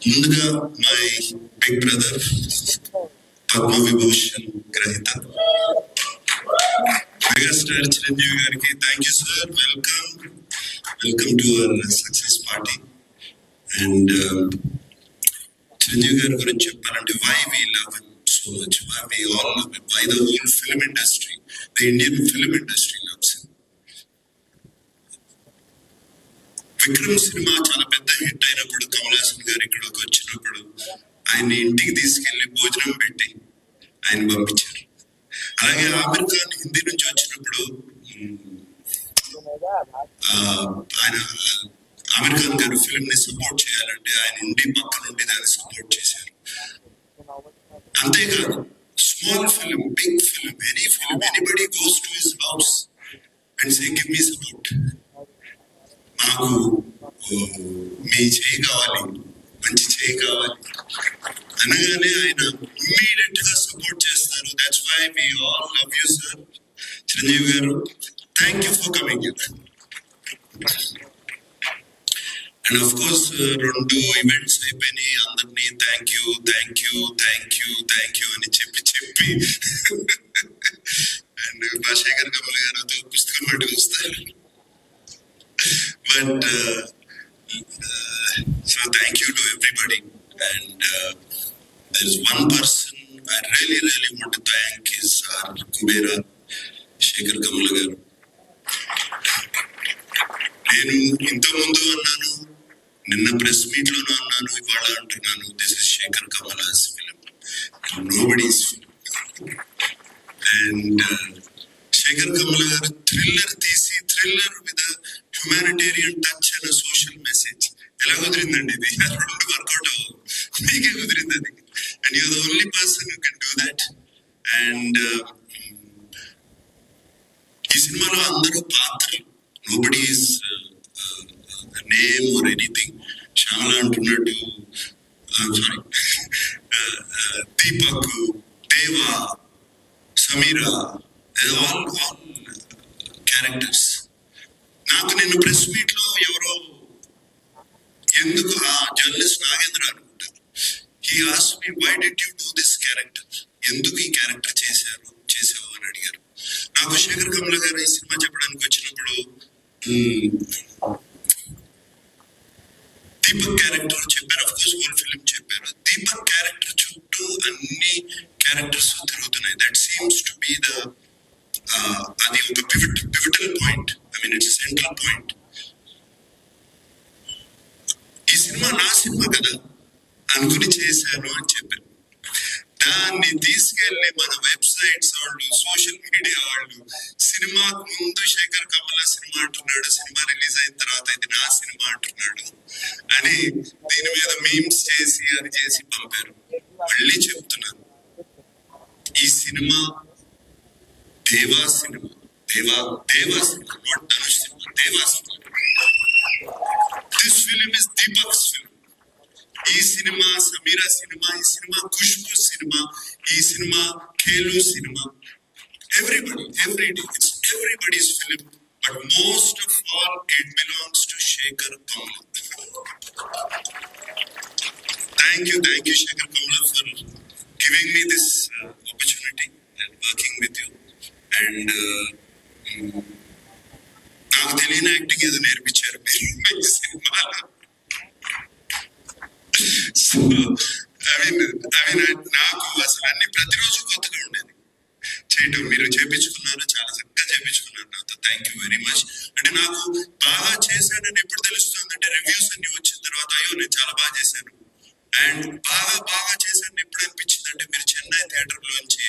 ముందుగా my big brother Padma Vibhushan గ్రహీత megastar Chiranjeevi గారికి thank you sir. Welcome to our success party. And Chiranjeevi గారి గురించి చెప్పాలంటే why we love him so much, why we all love him, why the whole film industry, the Indian film industry loves him. Vikram సినిమా చాలా పెద్ద hit అయినప్పుడు కమల్ హాసన్ గారు ఇక్కడికి వచ్చినప్పుడు ఆయన్ని ఇంటికి తీసుకెళ్లి భోజనం పెట్టి ఆయన పంపించారు. అలాగే ఆమిర్ ఖాన్ హిందీ నుంచి వచ్చినప్పుడు ఆయన ఆమిర్ ఖాన్ గారు ఫిల్మ్ ని సపోర్ట్ చేయాలంటే ఆయన ఉండి పక్క నుండి దాన్ని సపోర్ట్ చేశారు. అంతేకాదు small film, big film, any film, anybody goes to his house and say give me support, నాకు మీ చేయి కావాలి, మంచి చేయి కావాలి అనగానే ఆయన ఇమ్మీడియట్ గా సపోర్ట్ చేస్తారు. That's why we all love you sir. Chiranjeevi garu, thank you for coming here. And of course 2 events అయిపోయినాయి. అందరినీ థ్యాంక్ యూ అని చెప్పి అండ్ భాషేఖర్ కమల్ గారు పుస్తకం పట్టుకు వస్తారు. But so thank you to everybody, and there is one person I really want to thank is our Kubera Shekhar Kamala garu. నేను ఇంతకుముందు అన్నాను, నిన్న ప్రెస్ మీట్ లోనూ అన్నాను, ఇవాళ అంటున్నాను, this is Shekhar Kammula's film, nobody's film. And Shekhar Kammula garu thriller తీసి, thriller with humanitarian touch and social message ఎలా కుదిరిందండి ఇది? 2 వర్కౌట్ మీకే కుదిరింది అది. And you are the only person who can do that. And ఈ సినిమాలో అందరూ పాత్రలు, nobody is name or anything. Shyamala అంటున్నట్టు, sorry, Deepak, Deva, Sameera, all characters. నాకు నిన్న ప్రెస్ మీట్ లో ఎవరో ఎందుకు జర్నలిస్ట్ నాగేంద్ర అనుకుంటారు, he asked me why did you do this character, ఎందుకు ఈ క్యారెక్టర్ చేసావు అని అడిగారు. నాకు శేఖర్ కమల గారు ఈ సినిమా చెప్పడానికి వచ్చినప్పుడు దీపక్ క్యారెక్టర్ చెప్పారు, అఫ్ కోర్స్ హోల్ ఫిల్మ్ చెప్పారు. దీపక్ క్యారెక్టర్ చుట్టూ అన్ని క్యారెక్టర్స్ తిరుగుతున్నాయి. That seems to be the అది ఒక pivotal point, I mean it's central point. ఈ సినిమా నా సినిమా కదా అనుకుని చేశాను అని చెప్పారు. దాన్ని తీసుకెళ్లి మన వెబ్సైట్స్ వాళ్ళు, సోషల్ మీడియా వాళ్ళు, సినిమా ముందు శేఖర్ కమల సినిమా అంటున్నాడు, సినిమా రిలీజ్ అయిన తర్వాత ఇది నా సినిమా అంటున్నాడు అని దీని మీద మీమ్స్ చేసి అది చేసి పంపారు. మళ్ళీ చెప్తున్నాను, ఈ cinema Deva cinema, Deva cinema, not Dhanush cinema, Deva cinema. This film is Deepak's film. ఈ సినిమా సమీరా సినిమా, ఈ సినిమా ఖుష్బు సినిమా, ఈ సినిమా ఖేలు cinema, everybody, it's everybody's film, but most of all it belongs to Shekhar Kamala. Thank you Shekhar Kamala for giving me this opportunity and working with you. And నాకు తెలియని acting ఏదో నేర్పించారు మీరు సినిమాలో. So I mean నాకు అసలు అన్ని ప్రతిరోజు కొత్తగా ఉండేది చేయటం. మీరు చేపించుకున్నారు, చాలా చక్కగా చేపించుకున్నారు నాతో. Thank you very much. అంటే నాకు బాగా చేశానని ఎప్పుడు తెలుస్తుంది అంటే రివ్యూస్ అన్ని వచ్చిన తర్వాత, అయ్యో నేను చాలా బాగా చేశాను. అండ్ బాగా చేశాను ఎప్పుడు అనిపించింది అంటే, మీరు చెన్నై థియేటర్ లోంచి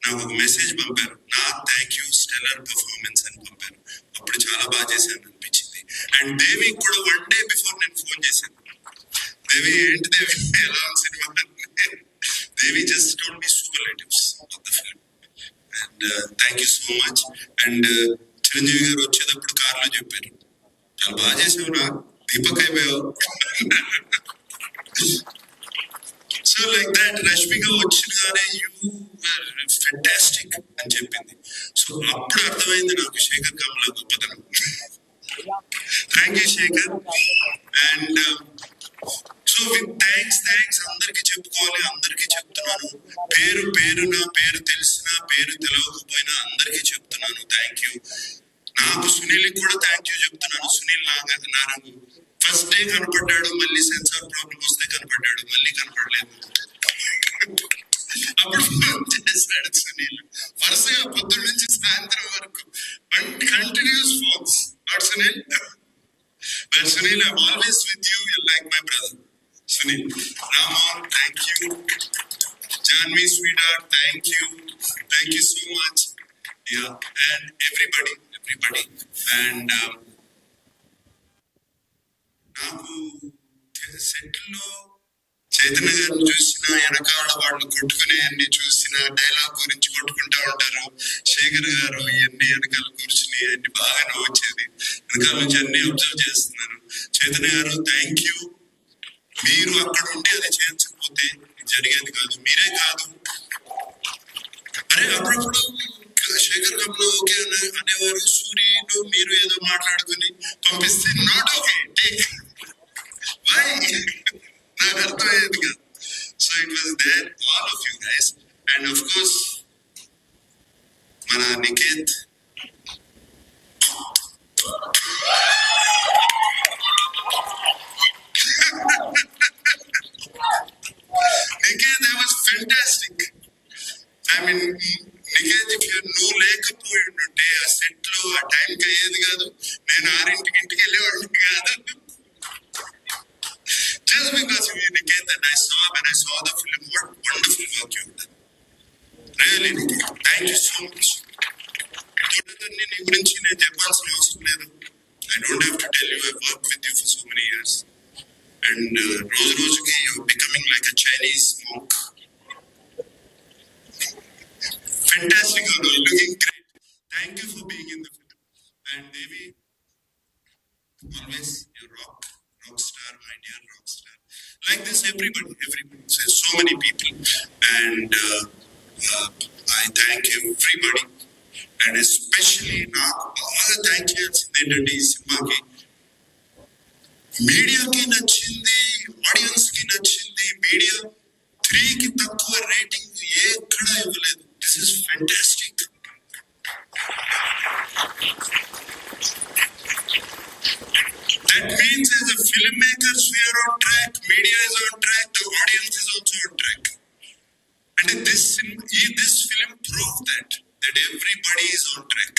నాకు ఒక మెసేజ్ పంపారు, నా థ్యాంక్ యూ స్టెల్లర్ పర్ఫార్మెన్స్ అని పంపారు. అప్పుడు చాలా బాగా చేశాను అనిపించింది. అండ్ దేవి కూడా 1 day బిఫోర్ నేను ఫోన్ చేశాను, దేవి ఏంటి దేవి ఎలా cinema, Devi just told me superlatives of the film. And thank you so much. And Chiranjeevi గారు వచ్చేటప్పుడు కార్లో చెప్పారు, చాలా బాగా చేసావు నా దీపక్ అయిపోయావు. సో లైక్ దాట్ రష్మిక వచ్చినగానే యూ ఫెంటాస్టిక్ అని చెప్పింది. సో అప్పుడు అర్థమైంది నాకు శేఖర్ కమల గొప్పతనం. Thank you Shekhar. And so with thanks అందరికి చెప్పుకోవాలి, అందరికి చెప్తున్నాను. పేరు పేరున, పేరు తెలిసినా పేరు తెలియకపోయినా అందరికి చెప్తున్నాను థ్యాంక్ యూ. నాకు సునీల్ కూడా థ్యాంక్ యూ చెప్తున్నాను. సునీల్ నారంగు ఫస్ట్ డే కనపడ్డాడు, మళ్ళీ సెన్సార్ ప్రాబ్లం వస్తే కనపడ్డాడు, మళ్ళీ కనపడలేదు. అప్పుడు ఫోన్ చేశాడు సునీల్, వరుసగా పొద్దున్న నుంచి సాయంత్రం వరకు continuous phones. Not Sunil, but Sunil, I'm always with you. You're like my brother. Sunil, Rama, thank you. Janvi, sweetheart, thank you. Thank you so much. Yeah, and everybody. And నాకు సెట్లో చైతన్య గారిని చూసిన, వెనకాల వాళ్ళు కొట్టుకునే అన్ని చూసిన, డైలాగ్ గురించి కొట్టుకుంటా ఉంటారు. శేఖర్ గారు ఇవన్నీ వెనకాల కూర్చుని అన్ని బాగానే వచ్చేది. వెనకాల నుంచి అన్ని అబ్జర్వ్ చేస్తున్నాను. చైతన్య గారు థ్యాంక్ యూ. మీరు అక్కడ ఉండి అది చేయించకపోతే జరిగేది కాదు. మీరే కాదు, అరే అప్పుడప్పుడు శేఖర్ కప్లో ఓకే అనేవారు, సూర్యుడు మీరు ఏదో మాట్లాడుకుని పంపిస్తే నాట్ ఓకే టేక్ వై, నాకు అర్థమయ్యేది కాదు. So it was there all of you guys. And of course మన Niket, Niket, that was fantastic. I mean, Niket, if నువ్వు లేకపోయి ఉంటే ఆ సెట్ లో ఆ టైంకి అయ్యేది కాదు. నేను 6ంటికి ఇంటికి వెళ్ళేవాడిని కాదు. Just because of you, Niket, and when I saw the film, what wonderful work you done. Really, Niket, thank you so much. నీ గురించి నేను చెప్పాల్సిన అవసరం లేదు. I don't have to tell you, I've worked with you for so many years. And రోజు రోజుకి you're becoming like a Chinese monk. Fantastic, you're looking great. Thank you for being in the film. And Devi, always you rock star, my dear rock star. Like this, everybody says, so many people. And I thank everybody. And especially నాకు బాగా thank చేయాల్సింది ఏంటంటే ఈ సినిమాకి మీడియాకి నచ్చింది, audience కి నచ్చింది. మీడియా 3కి తక్కువ రేటింగ్ ఎక్కడా ఇవ్వలేదు. This is fantastic. That means as a filmmakers we are on track, media is on track, the audience is also on track. And this film proved that everybody is on track.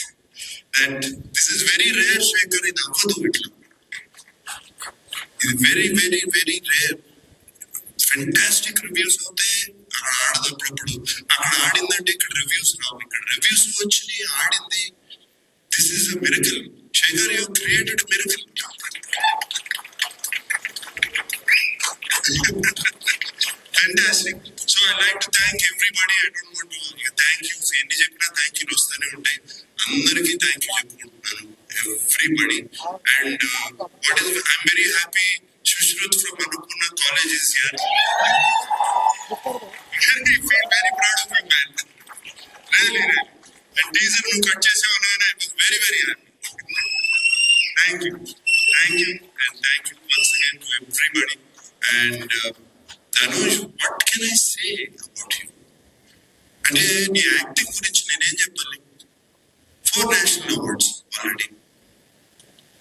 And this is very rare, Shekhar, in avadu itla. It's very, very, very rare. Fantastic reviews అవుతాయి అక్కడ ఆడదప్పుడు. అక్కడ ఆడిందంటే ఇక్కడ reviews రావు. ఇక్కడ reviews వచ్చి ఆడింది. This is a miracle. Shekhar, you created miracle. Fantastic. So I like to thank everybody. I don't want to thank you. ఎన్ని చెప్పినా thank you వస్తూనే ఉంటాయి. అందరికీ థ్యాంక్ యూ చెప్పుకుంటున్నాను. Everybody. And I'm very happy. Shushruth from Annapurna College is here. I feel very proud of you, man. Really. And teaser nu cut chesavu nana, I was very, very happy. Thank you. And thank you once again to everybody. And Tanuj, what can I say about you? అంటే నీ acting గురించి నేనేం చెప్పాలి? 4 national awards already.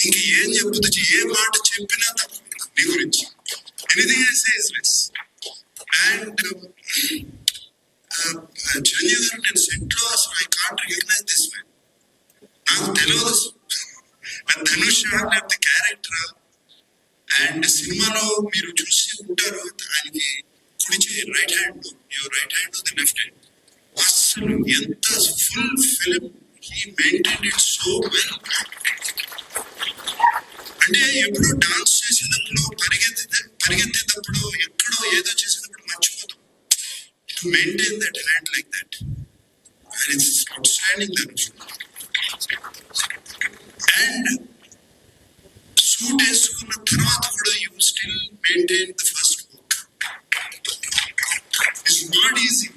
ఇంక ఏం చెప్పొచ్చు? ఏ మాట చెప్పినా తక్కువ నీ గురించి. Anything I say is less. And Chiranjeevi garu, నేను సెట్ లో అసలు I can't recognise this man. నాకు తెలియదు ధనుష్ లేకపోతే క్యారెక్టర్. అండ్ సినిమాలో మీరు చూసి ఉంటారు, ఆయనకి కుడి చేయి right hand, your right hand the left hand. అసలు ఎంత full film he maintained it so well. అంటే ఎప్పుడో డాన్స్ చేసేటప్పుడు, పరిగెత్తేటప్పుడు, ఎక్కడో ఏదో చేసేటప్పుడు మర్చిపోతాం. To maintain that hand like that, and it's outstanding Dhanush. And suit వేసుకున్న తర్వాత కూడా you still maintain the first work. It's not easy.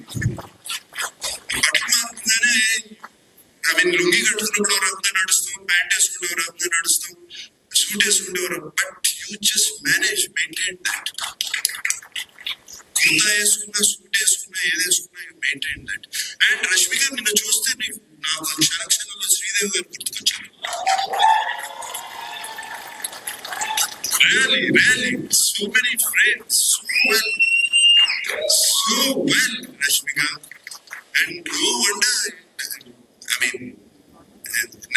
బట్టలు మారుతుందనే, ఐ మీన్ లుంగి కట్టుకున్నప్పుడు రకంగా నడుస్తాం, ప్యాంట్ వేసుకున్న రకంగా నడుస్తాం, suit వేసుకుంటేవారు, but you just manage maintain that. Kurta వేసుకున్నా, సూట్ వేసుకున్నా, ఏది వేసుకున్నా, you maintain that. And Rashmika నిన్ను చూస్తే నాకు క్షణక్షణంలో శ్రీదేవి గారు గుర్తుకొచ్చారు. Really, so many friends, so well, Rashmika. And no wonder, I mean,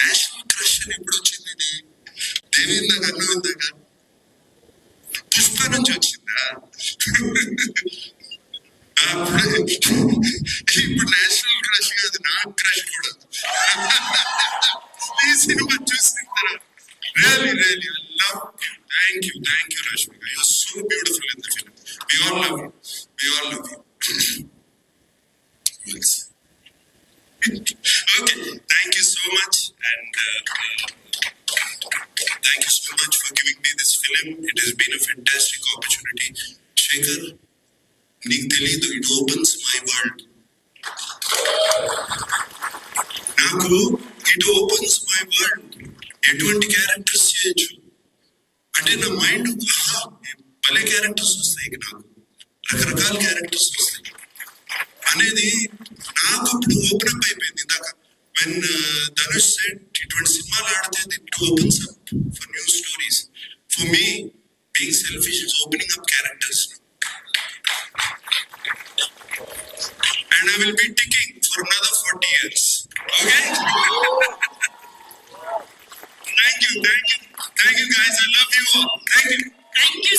national crush అని ఎప్పుడు వచ్చింది ఇది? దేవి ఇందాక అన్నం ఇందాక పుష్ప నుంచి వచ్చిందా? ఇప్పుడు నేషనల్ క్రష్ కాదు, నా క్రష్ కూడా. ఈ సినిమా చూసిన తర్వాత really, I love you. Thank you, Rashmika. You're so beautiful in the film. We all love you. Yes. Okay, thank you so much, and thank you so much for giving me this film. It has been a fantastic opportunity. Shekhar, నీకు తెలీదు, it opens my world. నాకు it opens my world. ఎటువంటి characters చేయొచ్చు అంటే నా mind భలే characters వస్తాయి, నాకు రకరకాల క్యారెక్టర్స్ వస్తాయి అనేది నాకు ఇప్పుడు ఓపెన్ అప్ అయిపోయింది. ఇందాక వెన్ ధనుష్ సెడ్ ఇటువంటి సినిమాలు ఆడితే it opens up for new stories. For me being selfish is opening up characters. And I will be ticking for another 40 years. Okay?